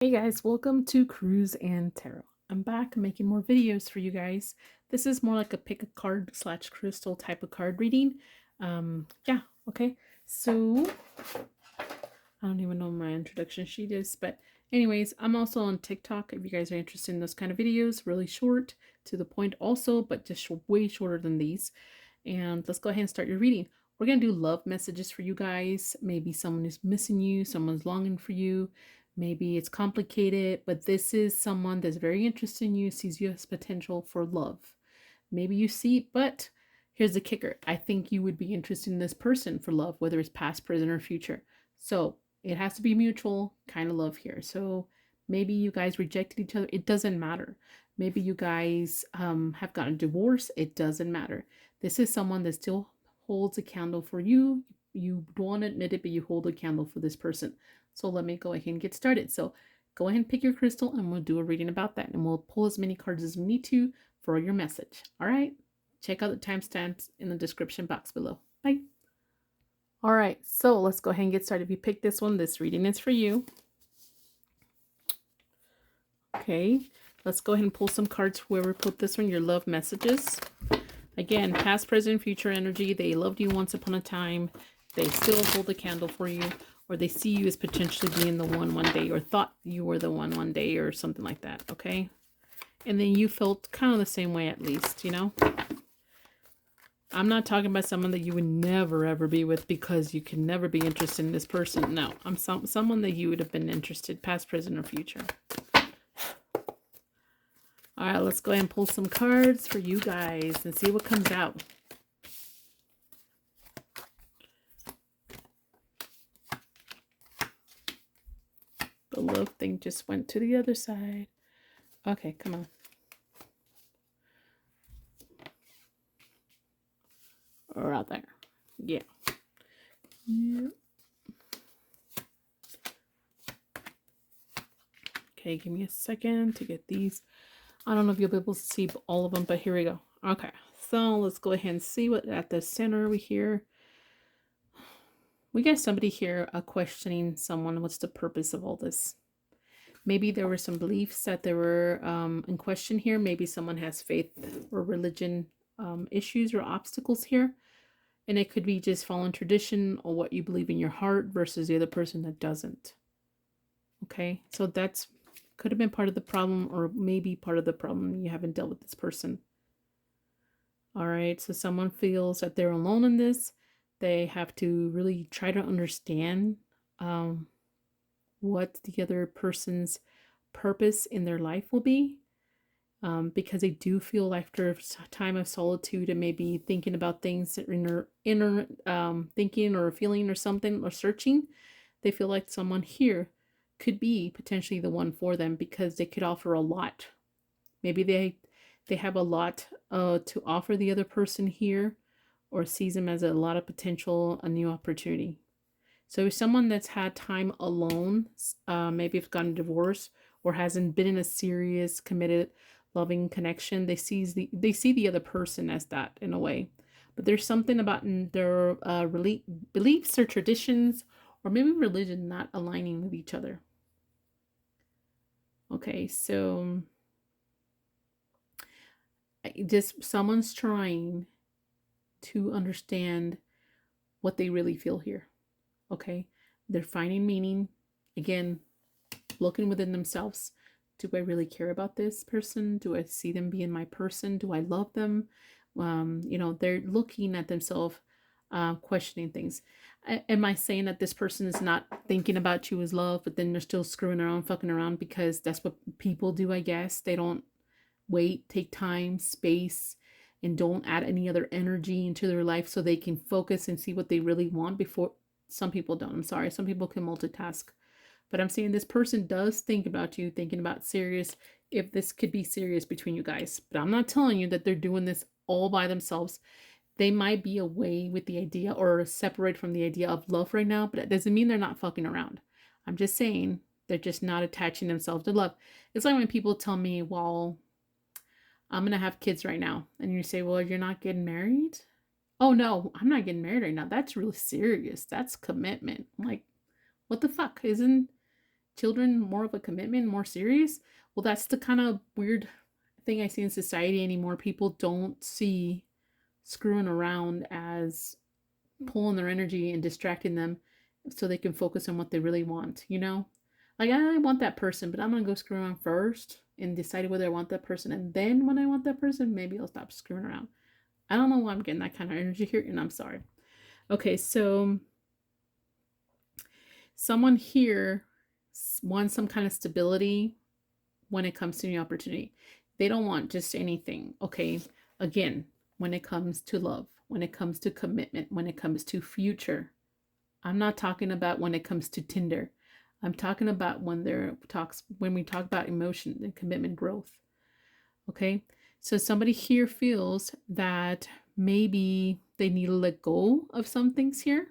Hey guys, welcome to Cruise and Tarot. I'm back making more videos for you guys. This is more like a pick a card slash crystal type of card reading. Yeah, okay. So I don't even know my introduction sheet is, but anyways, I'm also on TikTok if you guys are interested in those kind of videos, really short, to the point also, but just way shorter than these. And let's go ahead and start your reading. We're going to do love messages for you guys. Maybe someone is missing you, someone's longing for you. Maybe it's complicated, but this is someone that's very interested in you, sees you as potential for love. Maybe you see, but here's the kicker. I think you would be interested in this person for love, whether it's past, present, or future. So it has to be mutual kind of love here. So maybe you guys rejected each other. It doesn't matter. Maybe you guys have gotten a divorce. It doesn't matter. This is someone that still holds a candle for you. You don't want to admit it, but you hold a candle for this person. So let me go ahead and get started. So go ahead and pick your crystal and we'll do a reading about that. And we'll pull as many cards as we need to for your message. All right. Check out the timestamps in the description box below. Bye. All right. So let's go ahead and get started. If you picked this one, this reading is for you. Okay. Let's go ahead and pull some cards. Whoever put this one, your love messages. Again, past, present, future energy. They loved you once upon a time. They still hold a candle for you. Or they see you as potentially being the one day. Or thought you were the one day. Or something like that. Okay. And then you felt kind of the same way at least, you know. I'm not talking about someone that you would never ever be with because you can never be interested in this person. No, I'm someone that you would have been interested, past, present, or future. All right, let's go ahead and pull some cards for you guys and see what comes out. The love thing just went to the other side. Okay, come on. Or out there. Yeah. Yeah. Okay, give me a second to get these. I don't know if you'll be able to see all of them, but here we go. Okay, so let's go ahead and see what at the center we hear. We got somebody here questioning someone. What's the purpose of all this? Maybe there were some beliefs that there were in question here. Maybe someone has faith or religion issues or obstacles here. And it could be just following tradition or what you believe in your heart versus the other person that doesn't. Okay, so that's could have been part of the problem, or maybe part of the problem you haven't dealt with this person. All right, so someone feels that they're alone in this. They have to really try to understand what the other person's purpose in their life will be, because they do feel after a time of solitude and maybe thinking about things, inner thinking or feeling or something or searching, they feel like someone here could be potentially the one for them because they could offer a lot. Maybe they have a lot to offer the other person here, or sees them as a lot of potential, a new opportunity. So if someone that's had time alone, maybe if gotten divorced or hasn't been in a serious, committed, loving connection, they see the other person as that in a way. But there's something about their beliefs or traditions, or maybe religion, not aligning with each other. Okay, so just someone's trying to understand what they really feel here. Okay, they're finding meaning. Again, looking within themselves. Do I really care about this person? Do I see them being my person? Do I love them? They're looking at themselves, questioning things. Am I saying that this person is not thinking about you as love, but then they're still screwing around, fucking around because that's what people do, I guess. They don't wait, take time, space, and don't add any other energy into their life so they can focus and see what they really want before. Some people don't. I'm sorry. Some people can multitask. But I'm saying this person does think about you, thinking about serious, if this could be serious between you guys. But I'm not telling you that they're doing this all by themselves. They might be away with the idea or separate from the idea of love right now, but it doesn't mean they're not fucking around. I'm just saying they're just not attaching themselves to love. It's like when people tell me, well, I'm going to have kids right now. And you say, well, you're not getting married? Oh, no, I'm not getting married right now. That's really serious. That's commitment. I'm like, what the fuck? children, more of a commitment, more serious. Well, that's the kind of weird thing I see in society anymore. People don't see screwing around as pulling their energy and distracting them so they can focus on what they really want, you know? Like, I want that person, but I'm gonna go screw around first and decide whether I want that person. And then when I want that person, maybe I'll stop screwing around. I don't know why I'm getting that kind of energy here, and I'm sorry. Okay, so someone here wants some kind of stability when it comes to new opportunity. They don't want just anything. Okay, again, when it comes to love, when it comes to commitment, when it comes to future. I'm not talking about when it comes to Tinder. I'm talking about when we talk about emotion and commitment growth. Okay? So somebody here feels that maybe they need to let go of some things here.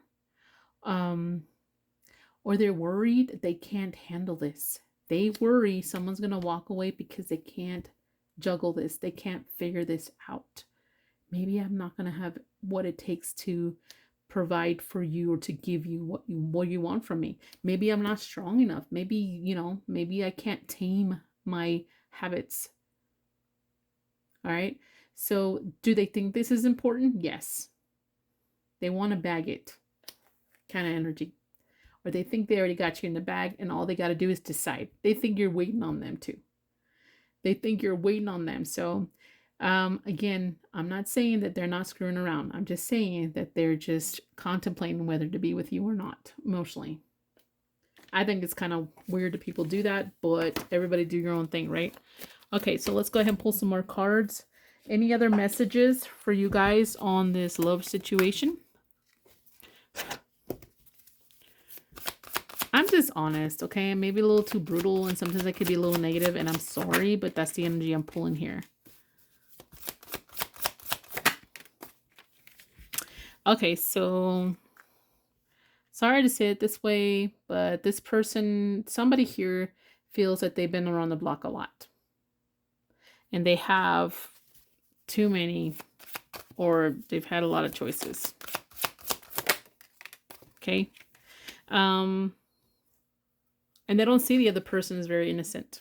Or they're worried they can't handle this. They worry someone's going to walk away because they can't juggle this. They can't figure this out. Maybe I'm not going to have what it takes to provide for you or to give you what you want from me. Maybe I'm not strong enough. Maybe, maybe I can't tame my habits. All right. So do they think this is important? Yes. They want to bag it kind of energy. Or they think they already got you in the bag and all they got to do is decide. They think you're waiting on them too. They think you're waiting on them. So again, I'm not saying that they're not screwing around. I'm just saying that they're just contemplating whether to be with you or not emotionally. I think it's kind of weird that people do that, but everybody do your own thing, right? Okay, so let's go ahead and pull some more cards. Any other messages for you guys on this love situation? I'm just honest, okay? Maybe a little too brutal, and sometimes I could be a little negative, and I'm sorry, but that's the energy I'm pulling here. Okay, so sorry to say it this way, but this person, somebody here feels that they've been around the block a lot. And they have too many, or they've had a lot of choices. Okay? And they don't see the other person as very innocent.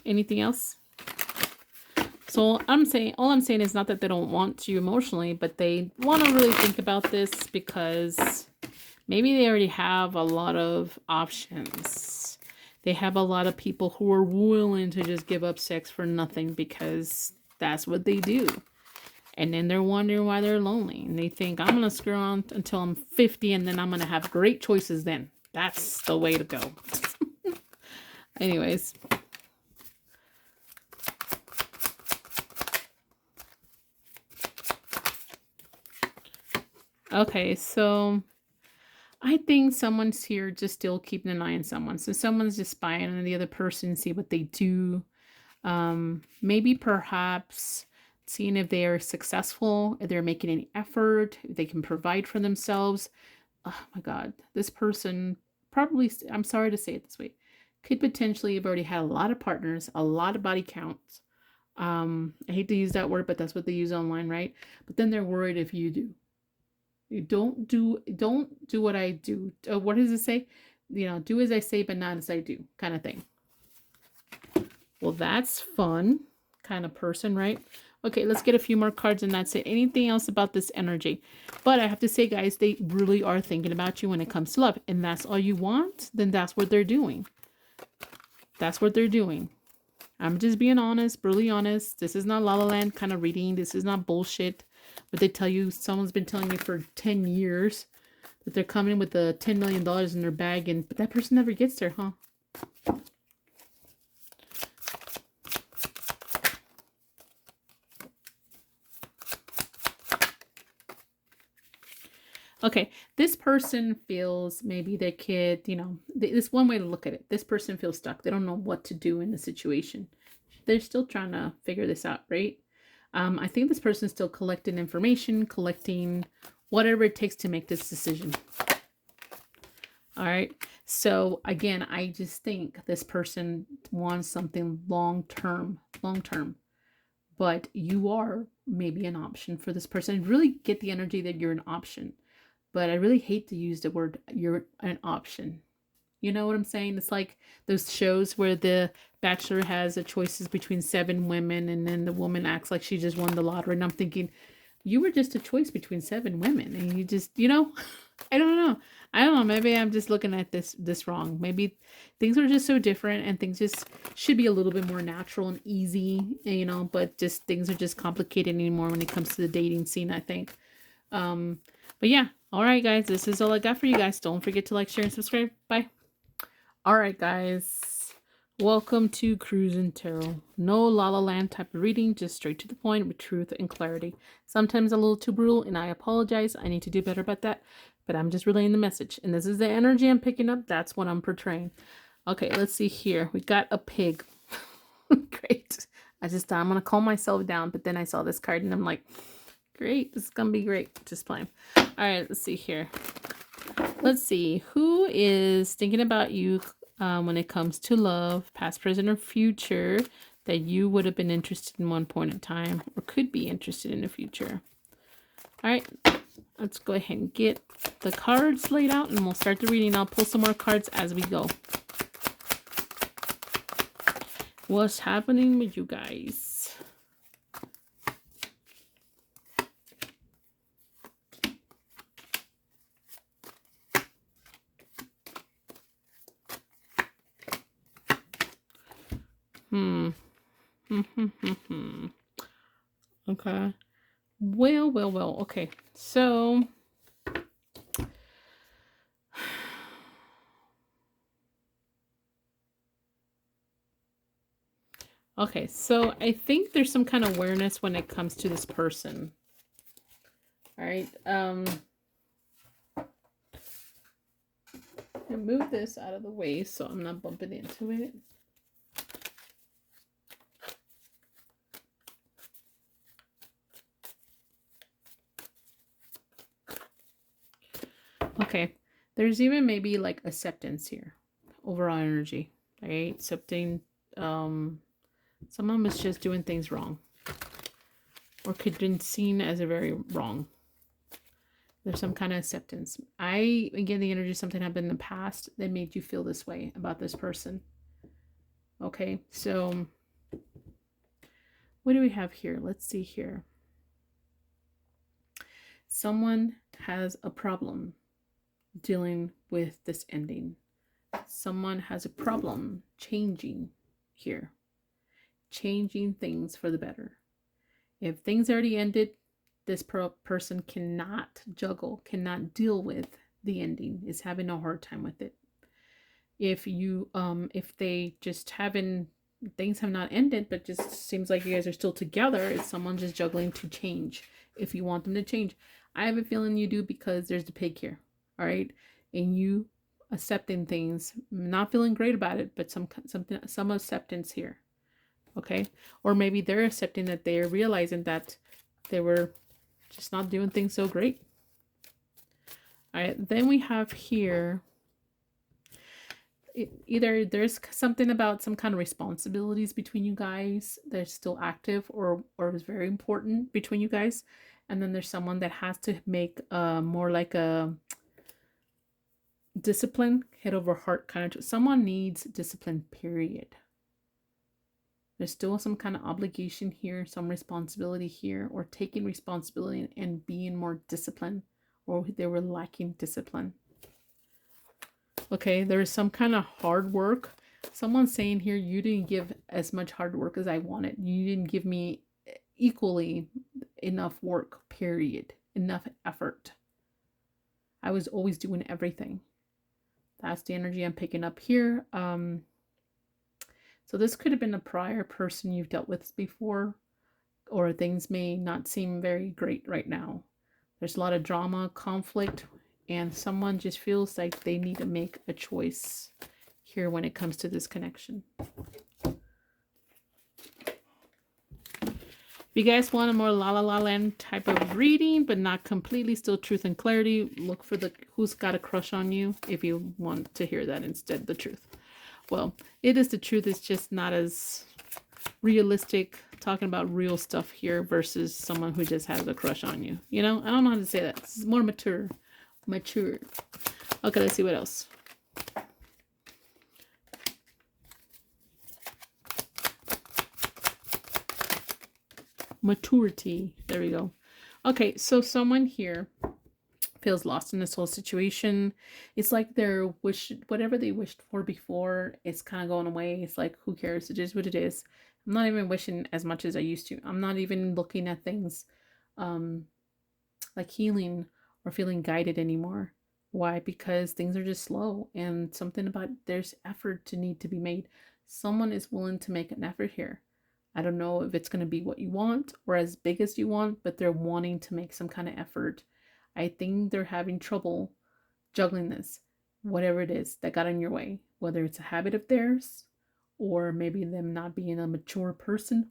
Anything else? So all I'm saying is not that they don't want you emotionally, but they want to really think about this because maybe they already have a lot of options. They have a lot of people who are willing to just give up sex for nothing because that's what they do. And then they're wondering why they're lonely. And they think, I'm going to screw on until I'm 50 and then I'm going to have great choices then. That's the way to go. Anyways. Okay, so I think someone's here just still keeping an eye on someone. So someone's just spying on the other person, see what they do. Maybe perhaps seeing if they are successful, if they're making any effort, if they can provide for themselves. Oh my God, this person probably, I'm sorry to say it this way, could potentially have already had a lot of partners, a lot of body counts. I hate to use that word, but that's what they use online, right? But then they're worried if you do. You don't do what I do. What does it say? Do as I say, but not as I do, kind of thing. Well, that's fun kind of person, right? Okay, let's get a few more cards and that's it. Anything else about this energy? But I have to say, guys, they really are thinking about you when it comes to love. And that's all you want, then that's what they're doing. That's what they're doing. I'm just being honest, brutally honest. This is not La La Land kind of reading. This is not bullshit. But they tell you, someone's been telling you for 10 years that they're coming with the $10 million in their bag, but that person never gets there, huh? Okay, this person feels maybe their kid, this one way to look at it. This person feels stuck. They don't know what to do in the situation. They're still trying to figure this out, right? I think this person is still collecting information, collecting whatever it takes to make this decision. All right. So again, I just think this person wants something long-term, but you are maybe an option for this person. Really get the energy that you're an option. but I really hate to use the word you're an option. You know what I'm saying? It's like those shows where the bachelor has a choices between 7 women and then the woman acts like she just won the lottery. And I'm thinking, you were just a choice between 7 women and you just, I don't know. I don't know. Maybe I'm just looking at this wrong. Maybe things are just so different and things just should be a little bit more natural and easy, but just things are just complicated anymore when it comes to the dating scene, I think. But yeah. All right, guys. This is all I got for you guys. Don't forget to like, share, and subscribe. Bye. All right, guys. Welcome to Cruising Tarot. No La La Land type of reading, just straight to the point with truth and clarity. Sometimes a little too brutal, and I apologize. I need to do better about that, but I'm just relaying the message. And this is the energy I'm picking up. That's what I'm portraying. Okay, let's see here. We got a pig. Great. I just thought I'm going to calm myself down, but then I saw this card, and I'm like, great. This is going to be great. Just playing. All right, let's see here. Let's see. Who is thinking about you when it comes to love, past, present, or future, that you would have been interested in one point in time or could be interested in the future? All right, let's go ahead and get the cards laid out and we'll start the reading. I'll pull some more cards as we go. What's happening with you guys? Okay. Well. Okay. So okay, so I think there's some kind of awareness when it comes to this person. All right. I move this out of the way so I'm not bumping into it. Okay, there's even maybe like acceptance here, overall energy, right? Accepting someone was just doing things wrong or could be seen as a very wrong. There's some kind of acceptance. I get the energy something happened in the past that made you feel this way about this person. Okay, so what do we have here? Let's see here. Someone has a problem dealing with this ending. Someone has a problem changing here. Changing things for the better. If things already ended, this person cannot juggle, cannot deal with the ending, is having a hard time with it. If they just haven't, things have not ended, but just seems like you guys are still together, it's someone just juggling to change. If you want them to change, I have a feeling you do, because there's the pig here. All right, and you accepting things, not feeling great about it, but some acceptance here. Okay, or maybe they're accepting that they're realizing that they were just not doing things so great. All right, then we have here either there's something about some kind of responsibilities between you guys that's still active or is very important between you guys, and then there's someone that has to make more like a discipline, head over heart kind of. Someone needs discipline, period. There's still some kind of obligation here, some responsibility here, or taking responsibility and being more disciplined, or they were lacking discipline. Okay, there is some kind of hard work. Someone's saying here, you didn't give as much hard work as I wanted. You didn't give me equally enough work, period. Enough effort. I was always doing everything. That's the energy I'm picking up here. So this could have been a prior person you've dealt with before, or things may not seem very great right now. There's a lot of drama, conflict, and someone just feels like they need to make a choice here when it comes to this connection. If you guys want a more La La La Land type of reading, but not completely, still truth and clarity, look for the who's got a crush on you if you want to hear that instead, the truth. Well, it is the truth. It's just not as realistic, talking about real stuff here versus someone who just has a crush on you. You know, I don't know how to say that. This is more mature, Mature. Okay, let's see what else. Maturity. There we go. Okay, so someone here feels lost in this whole situation. It's like their wish, whatever they wished for before, it's kind of going away. It's like, who cares? It is what it is. I'm not even wishing as much as I used to. I'm not even looking at things like healing or feeling guided anymore. Why? Because things are just slow, and something about there's effort to need to be made. Someone is willing to make an effort here. I don't know if it's going to be what you want or as big as you want, but they're wanting to make some kind of effort. I think they're having trouble juggling this, whatever it is that got in your way, whether it's a habit of theirs or maybe them not being a mature person,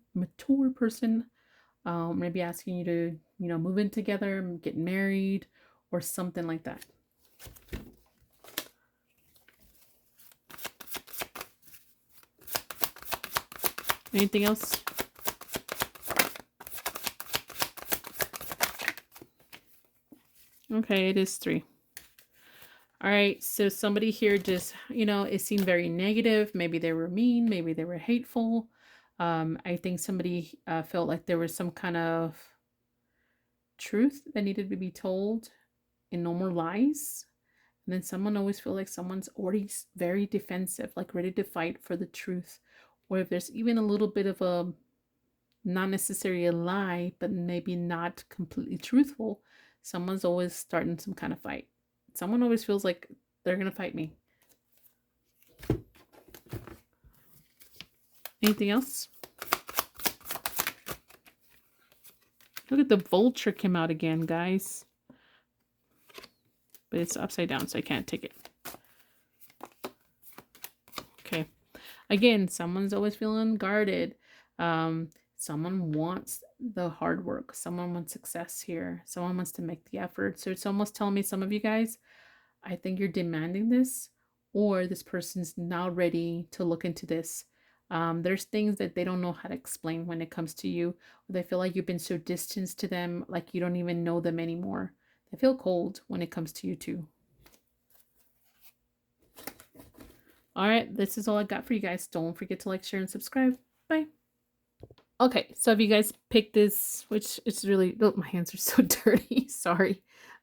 maybe asking you to, move in together, get married, or something like that. Anything else? Okay, it is 3. All right, so somebody here just, it seemed very negative. Maybe they were mean, maybe they were hateful. I think somebody felt like there was some kind of truth that needed to be told and no more lies. And then someone always feels like someone's already very defensive, like ready to fight for the truth. Or if there's even a little bit of a, not necessarily a lie, but maybe not completely truthful, someone's always starting some kind of fight. Someone always feels like they're going to fight me. Anything else? Look at the vulture came out again, guys. But it's upside down, so I can't take it. Okay. Again, someone's always feeling guarded. Someone wants the hard work. Someone wants success here. Someone wants to make the effort. So it's almost telling me, some of you guys, I think you're demanding this, or this person's now ready to look into this. There's things that they don't know how to explain when it comes to you. They feel like you've been so distant to them, like you don't even know them anymore. They feel cold when it comes to you too. All right, this is all I got for you guys. Don't forget to like, share, and subscribe. Bye. Okay, so if you guys picked this, which it's really, oh, my hands are so dirty. Sorry.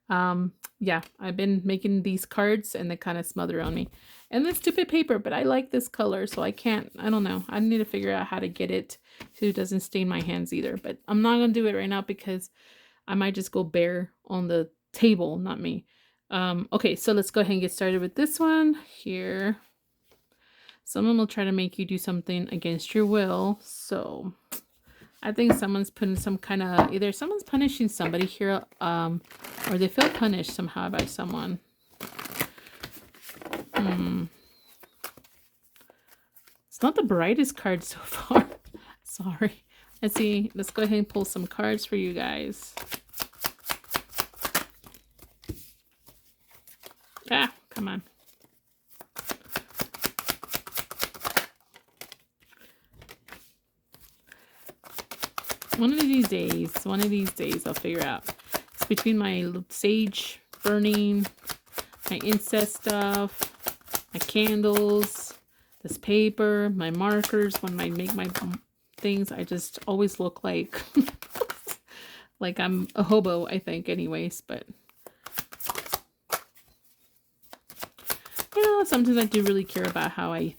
Yeah, I've been making these cards and they kind of smother on me. And this stupid paper, but I like this color, so I don't know. I need to figure out how to get it so it doesn't stain my hands either. But I'm not going to do it right now because I might just go bare on the table, not me. Okay, so let's go ahead and get started with this one here. Someone will try to make you do something against your will. So I think someone's putting some kind of, either someone's punishing somebody here, or they feel punished somehow by someone. It's not the brightest card so far. Sorry. Let's see. Let's go ahead and pull some cards for you guys. Ah, come on. One of these days, I'll figure out. It's between my sage burning, my incest stuff, my candles, this paper, my markers. When I make my things, I just always look like like I'm a hobo, I think, anyways. But sometimes I do really care about how I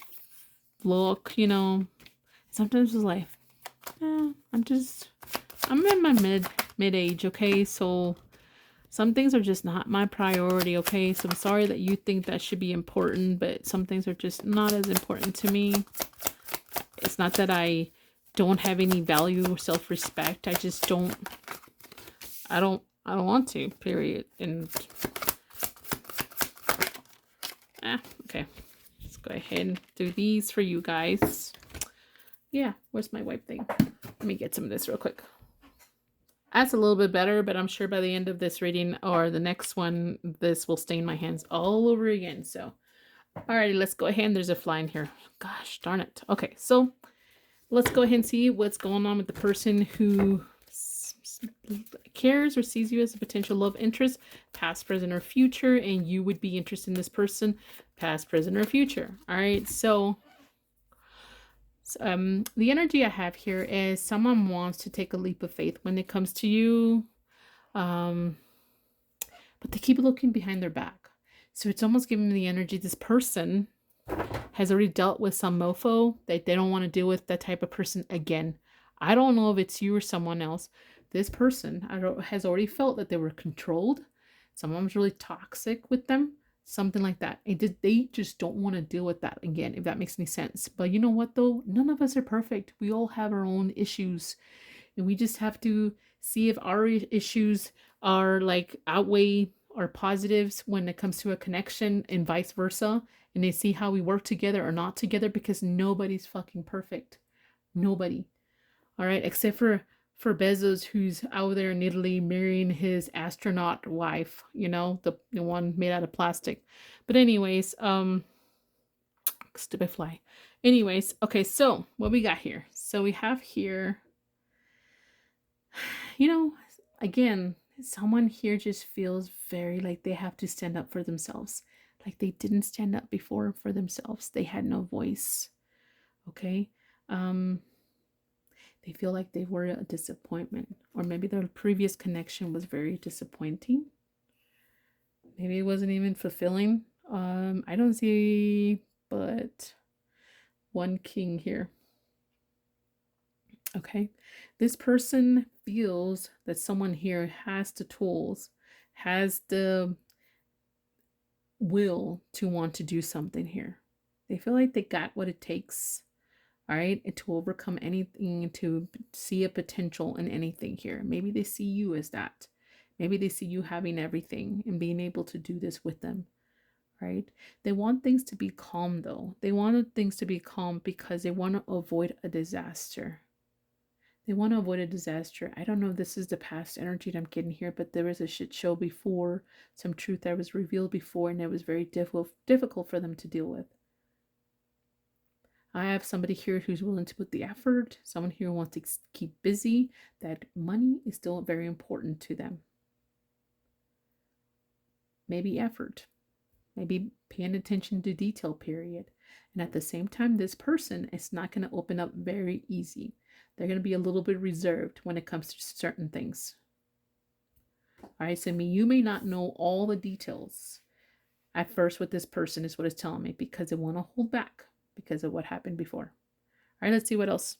look, Sometimes it's like, I'm in my mid-age, okay? So some things are just not my priority, okay? So I'm sorry that you think that should be important, but some things are just not as important to me. It's not that I don't have any value or self-respect. I just don't, I don't want to, period. And okay. Let's go ahead and do these for you guys. Yeah, where's my wipe thing? Let me get some of this real quick. That's a little bit better, but I'm sure by the end of this reading or the next one, this will stain my hands all over again. So, alrighty, let's go ahead. There's a fly in here. Gosh, darn it. Okay, so let's go ahead and see what's going on with the person who cares or sees you as a potential love interest, past, present, or future, and you would be interested in this person, past, present, or future. All right, so the energy I have here is someone wants to take a leap of faith when it comes to you, but they keep looking behind their back. So it's almost giving me the energy this person has already dealt with some mofo that they don't want to deal with that type of person again. I don't know if it's you or someone else. This person has already felt that they were controlled. Someone was really toxic with them. Something like that. They just don't want to deal with that again, if that makes any sense. But you know what, though? None of us are perfect. We all have our own issues. And we just have to see if our issues are like outweigh our positives when it comes to a connection and vice versa. And they see how we work together or not together, because nobody's fucking perfect. Nobody. All right, except for Bezos, who's out there in Italy marrying his astronaut wife, you know, the one made out of plastic. But anyways, stupid fly. Anyways, okay, so what we got here? So we have here, you know, again, someone here just feels very like they have to stand up for themselves. Like they didn't stand up before for themselves. They had no voice. Okay. They feel like they were a disappointment, or maybe their previous connection was very disappointing. Maybe it wasn't even fulfilling. I don't see but one king here. Okay. This person feels that someone here has the tools, has the will to want to do something here. They feel like they got what it takes. All right, and to overcome anything, to see a potential in anything here. Maybe they see you as that. Maybe they see you having everything and being able to do this with them, right? They want things to be calm, though. They want things to be calm because they want to avoid a disaster. They want to avoid a disaster. I don't know if this is the past energy that I'm getting here, but there was a shit show before, some truth that was revealed before, and it was very difficult for them to deal with. I have somebody here who's willing to put the effort, someone here who wants to keep busy, that money is still very important to them. Maybe effort, maybe paying attention to detail, period. And at the same time, this person is not going to open up very easy. They're going to be a little bit reserved when it comes to certain things. All right, so you may not know all the details at first with this person, is what it's telling me, because they want to hold back because of what happened before. All right, let's see what else.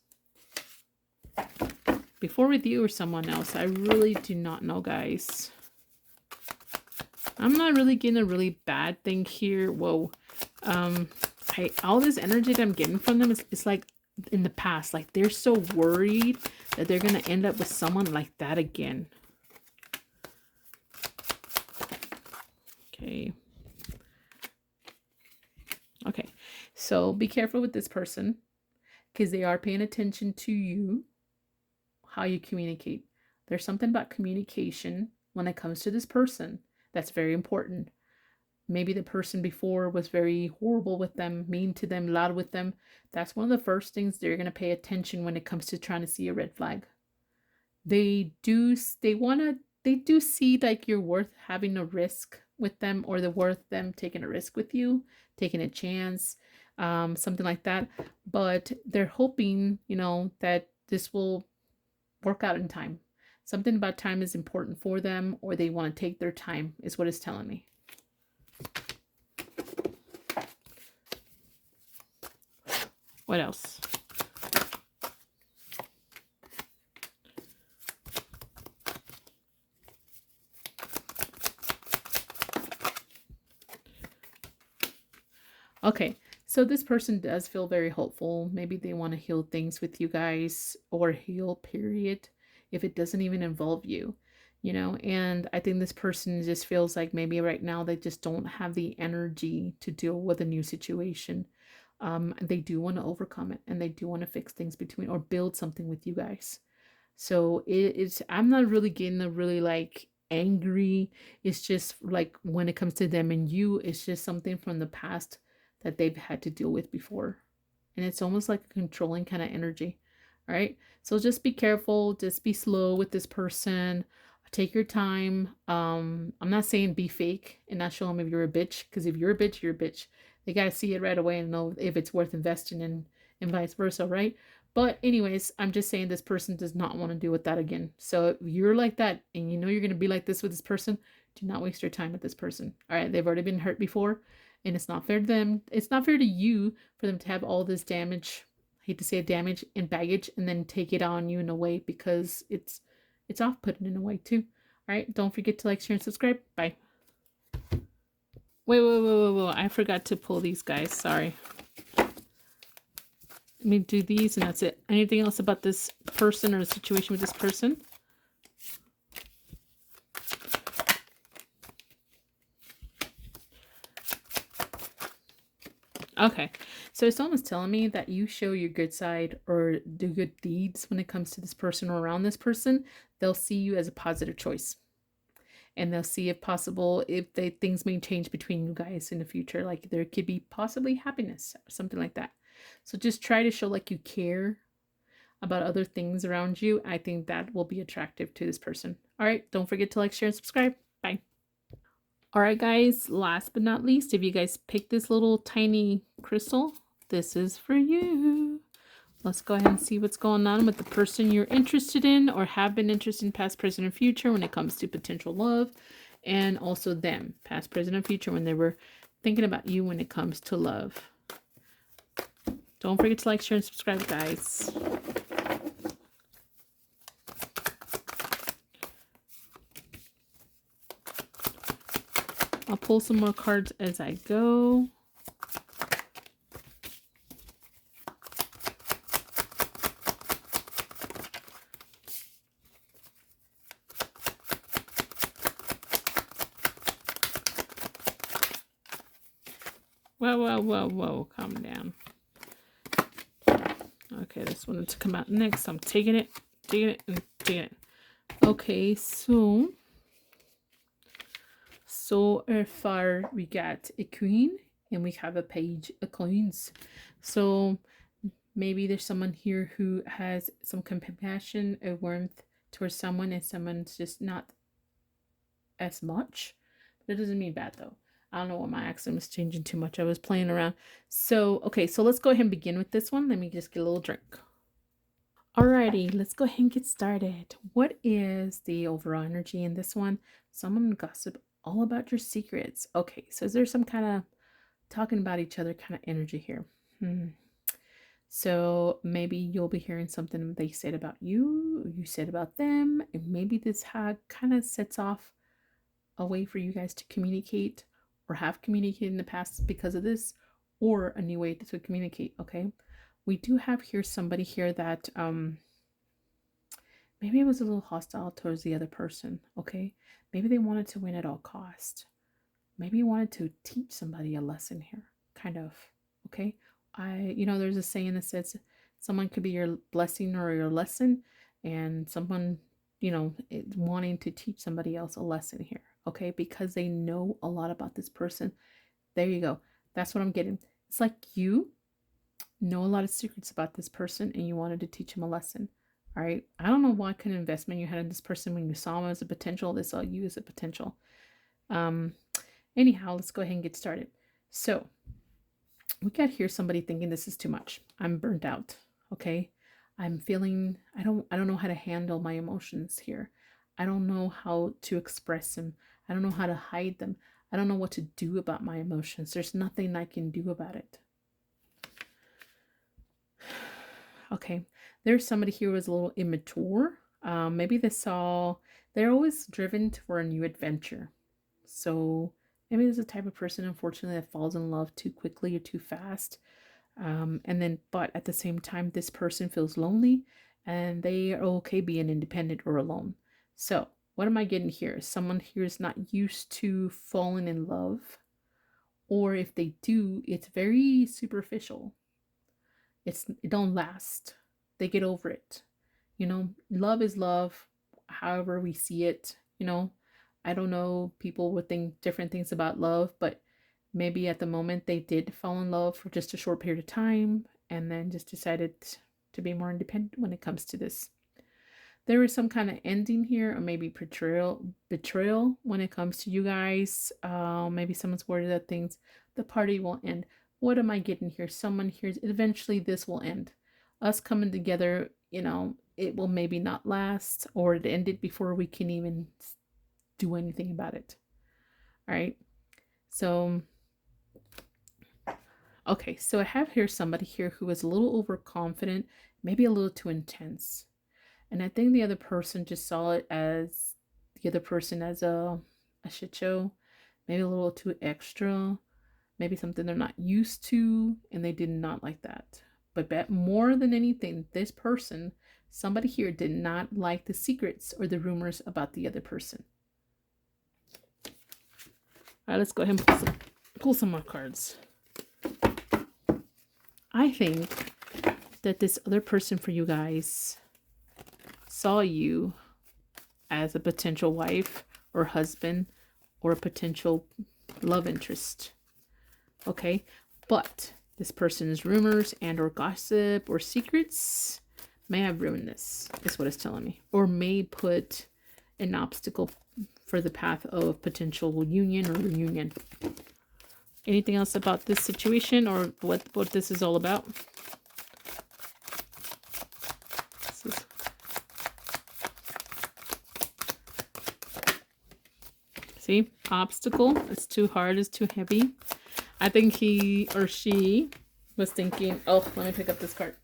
Before with you or someone else, I really do not know, guys. I'm not really getting a really bad thing here. Whoa. All this energy that I'm getting from them is like in the past. Like they're so worried that they're going to end up with someone like that again. Okay. Okay. So be careful with this person, because they are paying attention to you, how you communicate. There's something about communication when it comes to this person that's very important. Maybe the person before was very horrible with them, mean to them, loud with them. That's one of the first things they're going to pay attention when it comes to trying to see a red flag. They do see like you're worth having a risk with them, or they're worth them taking a risk with you, taking a chance, something like that. But they're hoping, that this will work out in time. Something about time is important for them, or they want to take their time, is what it's telling me. What else? Okay, so this person does feel very hopeful. Maybe they want to heal things with you guys, or heal, period, if it doesn't even involve you, and I think this person just feels like maybe right now they just don't have the energy to deal with a new situation. They do want to overcome it, and they do want to fix things between, or build something with you guys. So I'm not really getting a really like angry. It's just like when it comes to them and you, it's just something from the past that they've had to deal with before. And it's almost like a controlling kind of energy. All right. So just be careful. Just be slow with this person. Take your time. I'm not saying be fake and not show them if you're a bitch, because if you're a bitch, you're a bitch. They gotta see it right away and know if it's worth investing in, and vice versa, right? But anyways, I'm just saying this person does not want to deal with that again. So if you're like that and you know you're gonna be like this with this person, do not waste your time with this person. All right, they've already been hurt before, and it's not fair to them. It's not fair to you for them to have all this damage. I hate to say it, damage and baggage, and then take it on you in a way, because it's off-putting in a way too. All right, don't forget to like, share, and subscribe. Bye. Wait. I forgot to pull these guys. Sorry. Let me do these and that's it. Anything else about this person or the situation with this person? Okay, so someone's telling me that you show your good side or do good deeds when it comes to this person or around this person. They'll see you as a positive choice, and they'll see if possible if things may change between you guys in the future. Like there could be possibly happiness or something like that. So just try to show like you care about other things around you. I think that will be attractive to this person. All right, don't forget to like, share, and subscribe. Bye. All right, guys, last but not least, if you guys pick this little tiny crystal, this is for you. Let's go ahead and see what's going on with the person you're interested in or have been interested in, past, present, and future when it comes to potential love, and also them, past, present, and future when they were thinking about you when it comes to love. Don't forget to like, share, and subscribe, guys. I'll pull some more cards as I go. Whoa, calm down. Okay, this one to come out next. I'm taking it, and taking it. Okay, so far we got a queen and we have a page of coins. So maybe there's someone here who has some compassion or warmth towards someone, and someone's just not as much. But it doesn't mean bad though. I don't know what my accent was changing too much. I was playing around. So, okay, so let's go ahead and begin with this one. Let me just get a little drink. Alrighty, let's go ahead and get started. What is the overall energy in this one? Someone gossip all about your secrets. Okay, so is there some kind of talking about each other kind of energy here? So maybe you'll be hearing something they said about you, you said about them, and maybe this kind of sets off a way for you guys to communicate or have communicated in the past because of this, or a new way to communicate. Okay, we do have here somebody here that maybe it was a little hostile towards the other person. Okay, maybe they wanted to win at all cost. Maybe you wanted to teach somebody a lesson here, kind of. Okay, there's a saying that says someone could be your blessing or your lesson, and someone is wanting to teach somebody else a lesson here. Okay, because they know a lot about this person. There you go. That's what I'm getting. It's like you know a lot of secrets about this person and you wanted to teach him a lesson. All right, I don't know what kind of investment you had in this person when you saw him as a potential. They saw you as a potential. Anyhow, let's go ahead and get started. So we got here somebody thinking this is too much. I'm burnt out. Okay, I'm feeling I don't know how to handle my emotions here. I don't know how to express them. I don't know how to hide them. I don't know what to do about my emotions. There's nothing I can do about it. Okay, there's somebody here who is a little immature. Maybe they're always driven for a new adventure. So maybe there's a type of person, unfortunately, that falls in love too quickly or too fast. But at the same time, this person feels lonely and they are okay being independent or alone. So what am I getting here? Someone here is not used to falling in love, or if they do, it's very superficial. It don't last. They get over it. Love is love, however we see it. I don't know, people would think different things about love, but maybe at the moment they did fall in love for just a short period of time and then just decided to be more independent when it comes to this. There is some kind of ending here, or maybe betrayal when it comes to you guys. Maybe someone's worried that the party will end. What am I getting here? Someone here, eventually this will end. Us coming together, you know, it will maybe not last, or it ended before we can even do anything about it. All right. So, okay. So I have here somebody here who is a little overconfident, maybe a little too intense. And I think the other person just saw it as a shit show, maybe a little too extra, maybe something they're not used to, and they did not like that. But more than anything, this person, somebody here, did not like the secrets or the rumors about the other person. All right, let's go ahead and pull some more cards. I think that this other person for you guys saw you as a potential wife or husband or a potential love interest. Okay, but this person's rumors and or gossip or secrets may have ruined this, is what it's telling me, or may put an obstacle for the path of potential union or reunion. Anything else about this situation or what this is all about? See, obstacle. It's too hard, it's too heavy. I think he or she was thinking, oh, let me pick up this card.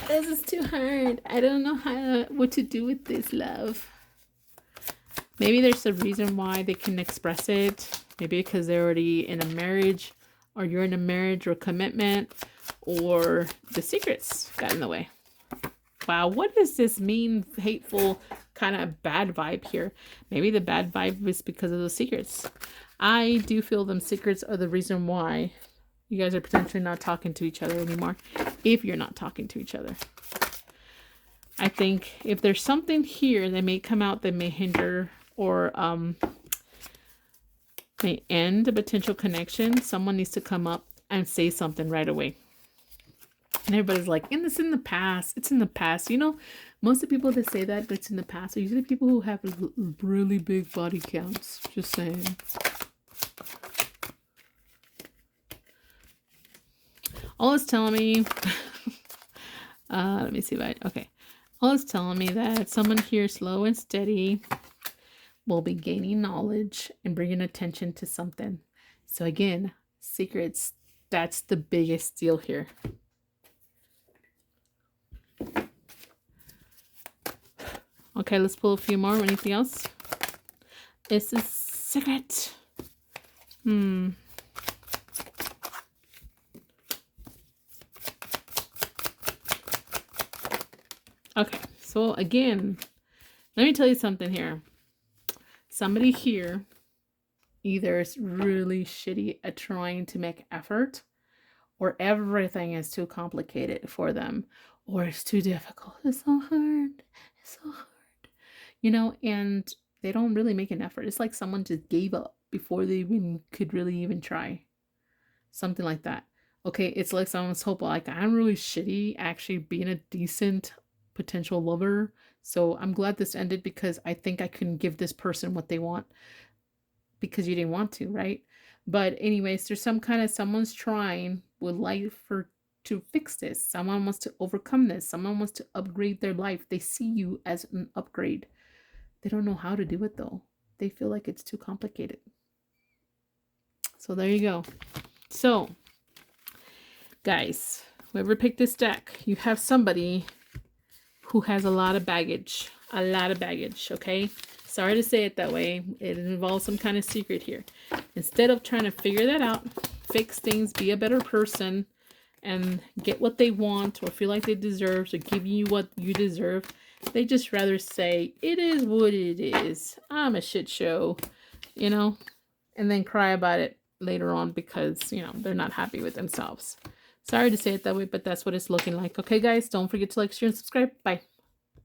This is too hard. I don't know what to do with this, love. Maybe there's a reason why they can express it. Maybe because they're already in a marriage, or you're in a marriage or commitment, or the secrets got in the way. Wow, what is this mean, hateful, kind of bad vibe here? Maybe the bad vibe is because of the secrets. I do feel them secrets are the reason why you guys are potentially not talking to each other anymore, if you're not talking to each other. I think if there's something here that may come out that may hinder or may end a potential connection, someone needs to come up and say something right away. And everybody's like, it's in the past. It's in the past. You know, most of the people that say that it's in the past are usually people who have really big body counts. Just saying. All it's telling me, let me see if okay. All it's telling me that someone here, slow and steady, will be gaining knowledge and bringing attention to something. So again, secrets, that's the biggest deal here. Okay, let's pull a few more. Anything else? This is secret. Okay, so again, let me tell you something here. Somebody here either is really shitty at trying to make effort, or everything is too complicated for them, or it's too difficult. It's so hard. It's so hard. You know, and they don't really make an effort. It's like someone just gave up before they even could really even try. Something like that. Okay, it's like someone's hoping, like, I'm really shitty actually being a decent potential lover. So I'm glad this ended because I think I couldn't give this person what they want because you didn't want to, right? But anyways, there's someone's trying with life to fix this. Someone wants to overcome this. Someone wants to upgrade their life. They see you as an upgrade. They don't know how to do it though. They feel like it's too complicated. So there you go. So guys, whoever picked this deck, you have somebody who has a lot of baggage, okay? Sorry to say it that way. It involves some kind of secret here. Instead of trying to figure that out, fix things, be a better person, and get what they want or feel like they deserve or give you what you deserve, they just rather say, it is what it is. I'm a shit show, you know, and then cry about it later on because, you know, they're not happy with themselves. Sorry to say it that way, but that's what it's looking like. Okay, guys, don't forget to like, share, and subscribe. Bye.